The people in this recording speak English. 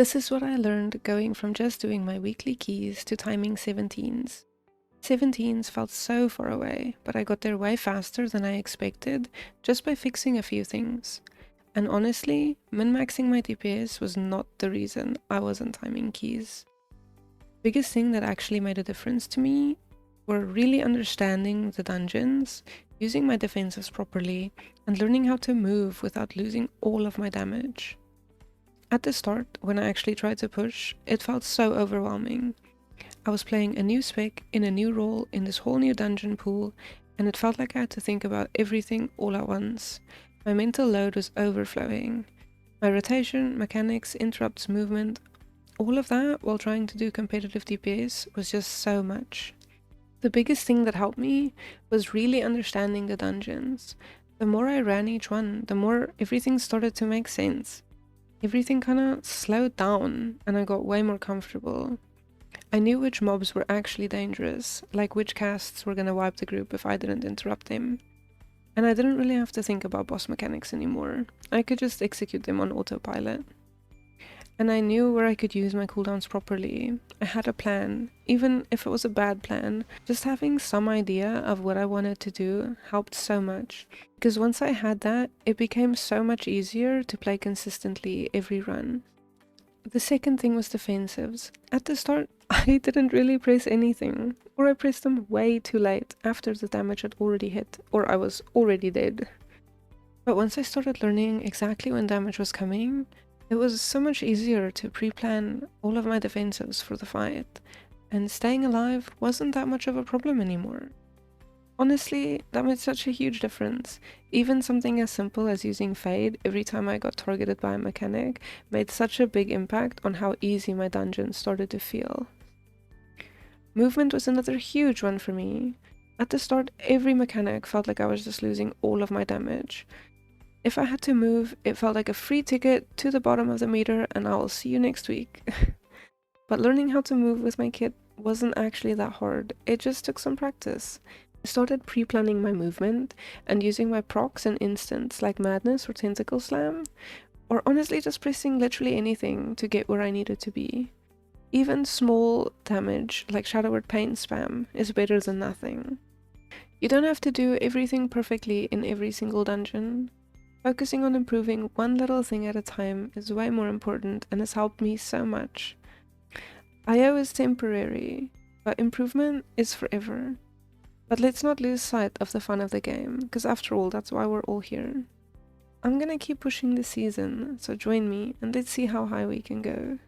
This is what I learned going from just doing my weekly keys to timing 17s. 17s felt so far away, but I got there way faster than I expected just by fixing a few things. And honestly, min-maxing my DPS was not the reason I wasn't timing keys. Biggest thing that actually made a difference to me were really understanding the dungeons, using my defenses properly, and learning how to move without losing all of my damage. At the start, when I actually tried to push, it felt so overwhelming. I was playing a new spec in a new role in this whole new dungeon pool, and it felt like I had to think about everything all at once. My mental load was overflowing. My rotation, mechanics, interrupts, movement, all of that while trying to do competitive DPS was just so much. The biggest thing that helped me was really understanding the dungeons. The more I ran each one, the more everything started to make sense. Everything kinda slowed down and I got way more comfortable. I knew which mobs were actually dangerous, like which casts were gonna wipe the group if I didn't interrupt them. And I didn't really have to think about boss mechanics anymore. I could just execute them on autopilot. And I knew where I could use my cooldowns properly. I had a plan, even if it was a bad plan. Just having some idea of what I wanted to do helped so much. Because once I had that, it became so much easier to play consistently every run. The second thing was defensives. At the start, I didn't really press anything, or I pressed them way too late after the damage had already hit, or I was already dead. But once I started learning exactly when damage was coming, it was so much easier to pre-plan all of my defensives for the fight, and staying alive wasn't that much of a problem anymore. Honestly, that made such a huge difference. Even something as simple as using Fade every time I got targeted by a mechanic made such a big impact on how easy my dungeons started to feel. Movement was another huge one for me. At the start, every mechanic felt like I was just losing all of my damage. If I had to move, it felt like a free ticket to the bottom of the meter and I will see you next week. But learning how to move with my kit wasn't actually that hard, it just took some practice. I started pre-planning my movement and using my procs and instants like Madness or Tentacle Slam, or honestly just pressing literally anything to get where I needed to be. Even small damage like Shadow Word Pain spam is better than nothing. You don't have to do everything perfectly in every single dungeon. Focusing on improving one little thing at a time is way more important and has helped me so much. IO is temporary, but improvement is forever. But let's not lose sight of the fun of the game, because after all, that's why we're all here. I'm gonna keep pushing this season, so join me and let's see how high we can go.